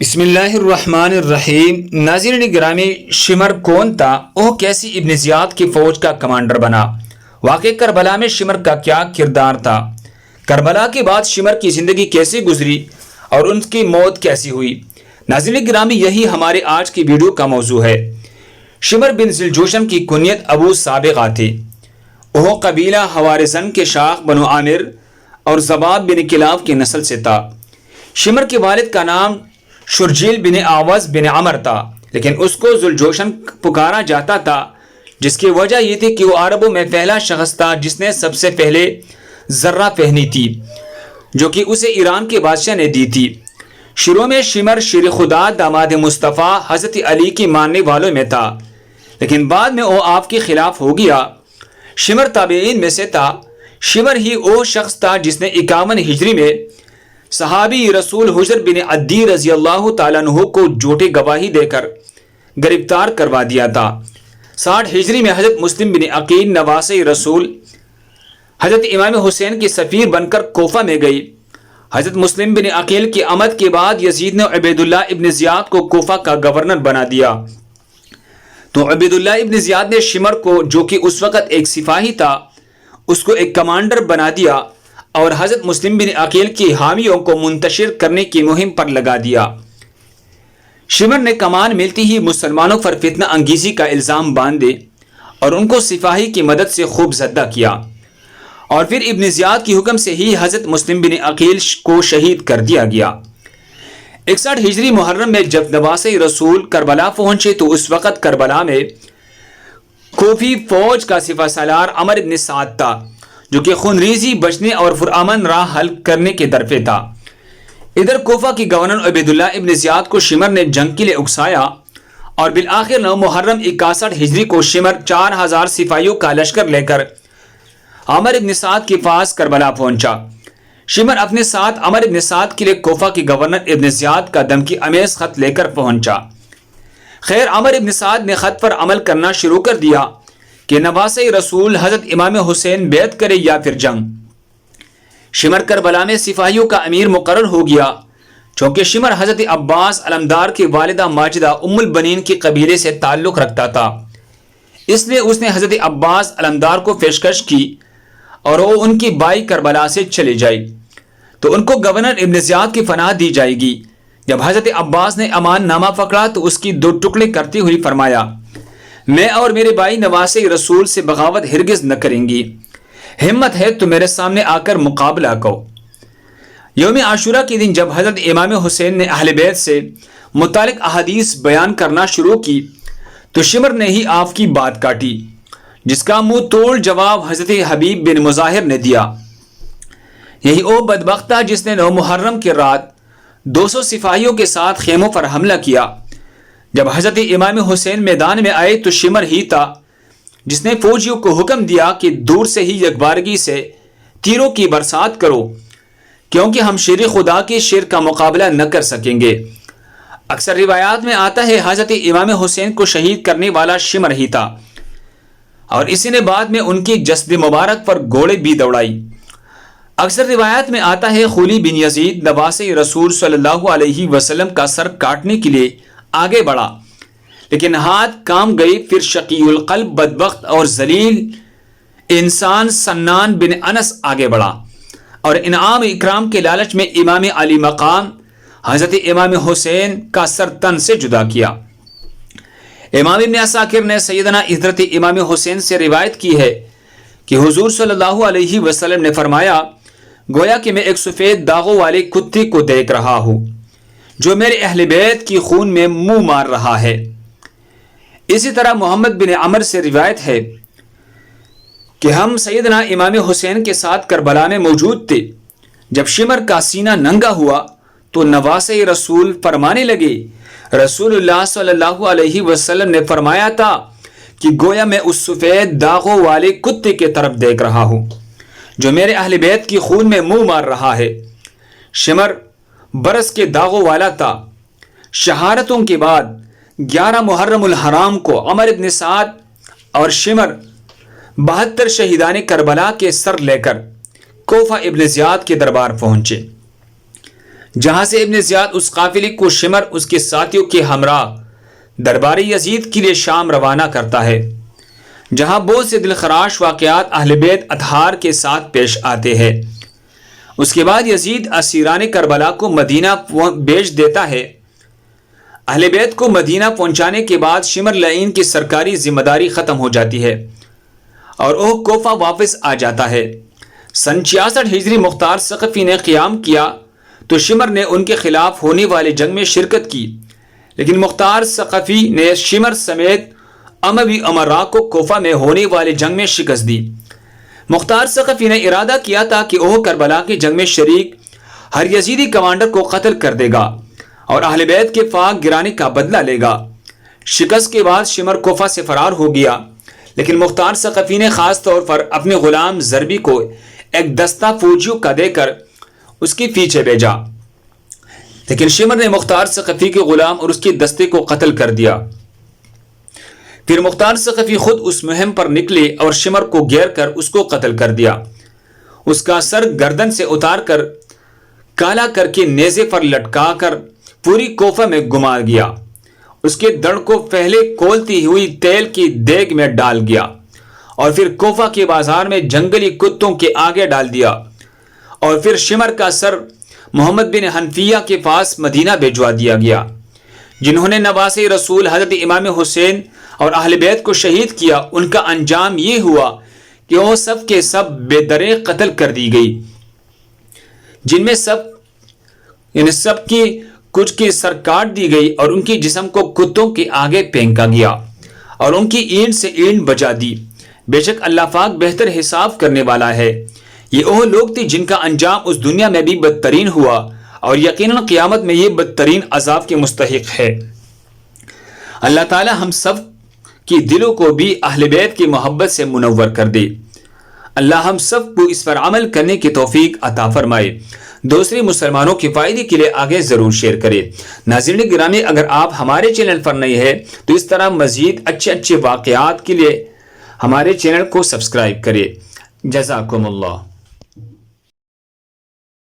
بسم اللہ الرحمن الرحیم۔ ناظرین گرامی، شمر کون تھا؟ وہ کیسی ابن زیاد کی فوج کا کمانڈر بنا؟ واقع کربلا میں شمر کا کیا کردار تھا؟ کربلا کے بعد شمر کی زندگی کیسے گزری اور ان کی موت کیسی ہوئی؟ ناظرین گرامی، یہی ہمارے آج کی ویڈیو کا موضوع ہے۔ شمر بن ذوالجوشن کی کنیت ابو سابغہ تھی۔ وہ قبیلہ حوارزن کے شاخ بنو عامر اور زباب بن کلاب کی نسل سے تھا۔ شمر کے والد کا نام شرجیل بن آوز بن عمر تھا، لیکن اس کو ذوالجوشن پکارا جاتا تھا، جس کی وجہ یہ تھی کہ وہ عربوں میں پہلا شخص تھا جس نے سب سے پہلے ذرہ پہنی تھی، جو کہ اسے ایران کے بادشاہ نے دی تھی۔ شروع میں شمر شیر خدا داماد مصطفیٰ حضرت علی کی ماننے والوں میں تھا، لیکن بعد میں وہ آپ کے خلاف ہو گیا۔ شمر تابعین میں سے تھا۔ شمر ہی وہ شخص تھا جس نے 51 ہجری میں صحابی رسول حجر بن عدی رضی اللہ تعالیٰ عنہ کو جھوٹی گواہی دے کر گرفتار کروا دیا تھا۔ 60 ہجری میں حضرت مسلم بن عقیل نواسہ رسول حضرت امام حسین کی سفیر بن کر کوفہ میں گئی۔ حضرت مسلم بن عقیل کی آمد کے بعد یزید نے عبید اللہ ابن زیاد کو کوفہ کا گورنر بنا دیا، تو عبید اللہ ابن زیاد نے شمر کو، جو کہ اس وقت ایک سپاہی تھا، اس کو ایک کمانڈر بنا دیا اور حضرت مسلم بن عقیل کی حامیوں کو منتشر کرنے کی مہم پر لگا دیا۔ شمر نے کمان ملتی ہی مسلمانوں پر فتنہ انگیزی کا الزام باندھے اور ان کو سپاہی کی مدد سے خوب زدہ کیا، اور پھر ابن زیاد کی حکم سے ہی حضرت مسلم بن عقیل کو شہید کر دیا گیا۔ 61 ہجری محرم میں جب نواسہ رسول کربلا پہنچے تو اس وقت کربلا میں کوفی فوج کا سپہ سالار عمر ابن سعد تھا، جو کہ خونریزی بچنے اور پرامن راہ حل کرنے کے درپے تھا۔ ادھر کوفہ کی گورنر عبید اللہ ابن زیاد کو شمر نے جنگ کے لیے اکسایا، اور بالآخر 9 محرم 61 ہجری کو شمر 4000 سپاہیوں کا لشکر لے کر عمر ابن سعد کے پاس کربلا پہنچا۔ شمر اپنے ساتھ عمر ابن سعد کے لیے کوفہ کی گورنر ابن زیاد کا دھمکی امیز خط لے کر پہنچا۔ خیر، عمر ابن سعد نے خط پر عمل کرنا شروع کر دیا کہ نواسہ رسول حضرت امام حسین بیعت کرے یا پھر جنگ۔ شمر کربلا میں سپاہیوں کا امیر مقرر ہو گیا، چونکہ شمر حضرت عباس علمدار کی والدہ ماجدہ ام البنین کے قبیلے سے تعلق رکھتا تھا، اس لیے اس نے حضرت عباس علمدار کو پیشکش کی اور وہ ان کی بائی کربلا سے چلے جائے تو ان کو گورنر ابن زیاد کی پناہ دی جائے گی۔ جب حضرت عباس نے امان نامہ پکڑا تو اس کی 2 ٹکڑے کرتے ہوئے فرمایا، میں اور میرے بھائی نواسہ رسول سے بغاوت ہرگز نہ کریں گی، ہمت ہے تو میرے سامنے آ کر مقابلہ کرو۔ یوم عاشورہ کے دن جب حضرت امام حسین نے اہل بیت سے متعلق احادیث بیان کرنا شروع کی تو شمر نے ہی آپ کی بات کاٹی، جس کا منہ توڑ جواب حضرت حبیب بن مظاہر نے دیا۔ یہی وہ بدبخت تھا جس نے 9 محرم کی رات 200 سپاہیوں کے ساتھ خیموں پر حملہ کیا۔ جب حضرت امام حسین میدان میں آئے تو شمر ہی تھا جس نے فوجیوں کو حکم دیا کہ دور سے ہی یکبارگی سے تیروں کی برسات کرو، کیونکہ ہم شیر خدا کے شیر کا مقابلہ نہ کر سکیں گے۔ اکثر روایات میں آتا ہے حضرت امام حسین کو شہید کرنے والا شمر ہی تھا، اور اسی نے بعد میں ان کی جسد مبارک پر گھوڑے بھی دوڑائی۔ اکثر روایات میں آتا ہے خولی بن یزید نواسہ رسول صلی اللہ علیہ وسلم کا سر کاٹنے کے لیے آگے بڑھا، لیکن ہاتھ کام گئی۔ پھر شقی القلب بدبخت اور ذلیل انسان سنان بن انس آگے بڑھا اور انعام اکرام کے لالچ میں امام علی مقام حضرت امام حسین کا سر تن سے جدا کیا۔ امام ابن عساکر نے سیدنا حضرت امام حسین سے روایت کی ہے کہ حضور صلی اللہ علیہ وسلم نے فرمایا، گویا کہ میں ایک سفید داغوں والے کتے کو دیکھ رہا ہوں جو میرے اہل بیت کی خون میں منہ مار رہا ہے۔ اسی طرح محمد بن عمر سے روایت ہے کہ ہم سیدنا امام حسین کے ساتھ کربلا میں موجود تھے۔ جب شمر کا سینہ ننگا ہوا تو نواسہ رسول فرمانے لگے، رسول اللہ صلی اللہ علیہ وسلم نے فرمایا تھا کہ گویا میں اس سفید داغوں والے کتے کی طرف دیکھ رہا ہوں جو میرے اہل بیت کی خون میں منہ مار رہا ہے۔ شمر برس کے داغوں والا تھا۔ شہادتوں کے بعد 11 محرم الحرام کو عمر ابن سعد اور شمر 72 شہیدان کربلا کے سر لے کر کوفہ ابن زیاد کے دربار پہنچے۔ جہاں سے ابن زیاد اس قافلے کو شمر اس کے ساتھیوں کے ہمراہ دربار یزید کے لیے شام روانہ کرتا ہے، جہاں بہت سے دلخراش واقعات اہل بیت اطہار کے ساتھ پیش آتے ہیں۔ اس کے بعد یزید اسیران کربلا کو مدینہ بھیج دیتا ہے۔ اہل بیت کو مدینہ پہنچانے کے بعد شمر لعین کی سرکاری ذمہ داری ختم ہو جاتی ہے اور وہ کوفہ واپس آ جاتا ہے۔ سن 66 ہجری مختار ثقفی نے قیام کیا تو شمر نے ان کے خلاف ہونے والے جنگ میں شرکت کی، لیکن مختار ثقفی نے شمر سمیت اموی امراء کو کوفہ میں ہونے والے جنگ میں شکست دی۔ مختار ثقفی نے ارادہ کیا تھا کہ وہ کربلا کی جنگ میں شریک ہر یزیدی کمانڈر کو قتل کر دے گا اور اہل بیت کے فاق گرانے کا بدلہ لے گا۔ شکست کے بعد شمر کوفہ سے فرار ہو گیا، لیکن مختار ثقفی نے خاص طور پر اپنے غلام ضربی کو ایک دستہ فوجیوں کا دے کر اس کے پیچھے بھیجا، لیکن شمر نے مختار ثقفی کے غلام اور اس کے دستے کو قتل کر دیا۔ پھر مختار ثقفی خود اس مہم پر نکلے اور شمر کو گھیر کر اس کو قتل کر دیا۔ اس کا سر گردن سے اتار کر کالا کر کے نیزے پر لٹکا کر پوری کوفہ میں گما گیا۔ اس کے دڑ کو پہلے کھولتی ہوئی تیل کی دیگ میں ڈال گیا اور پھر کوفہ کے بازار میں جنگلی کتوں کے آگے ڈال دیا، اور پھر شمر کا سر محمد بن حنفیہ کے پاس مدینہ بھیجوا دیا گیا، جنہوں نے نواسے رسول حضرت امام حسین اور اہل بیت کو شہید کیا۔ ان کا انجام یہ ہوا کہ وہ سب کے سب بے درے قتل کر دی گئی، جن میں سب کی کچھ کی سر کاٹ دی گئی اور ان کی جسم کو کتوں کے آگے پھینکا گیا اور ان کی اینٹ سے اینٹ بجا دی۔ بے شک اللہ پاک بہتر حساب کرنے والا ہے۔ یہ وہ لوگ تھے جن کا انجام اس دنیا میں بھی بدترین ہوا، اور یقیناً قیامت میں یہ بدترین عذاب کے مستحق ہے۔ اللہ تعالی ہم سب کی دلوں کو بھی اہل بیت کی محبت سے منور کر دے۔ اللہ ہم سب کو اس پر عمل کرنے کی توفیق عطا فرمائے۔ دوسرے مسلمانوں کے فائدے کے لیے آگے ضرور شیئر کریں۔ ناظرین گرامی، اگر آپ ہمارے چینل پر نئے ہیں تو اس طرح مزید اچھے واقعات کے لیے ہمارے چینل کو سبسکرائب کریں۔ جزاکم اللہ۔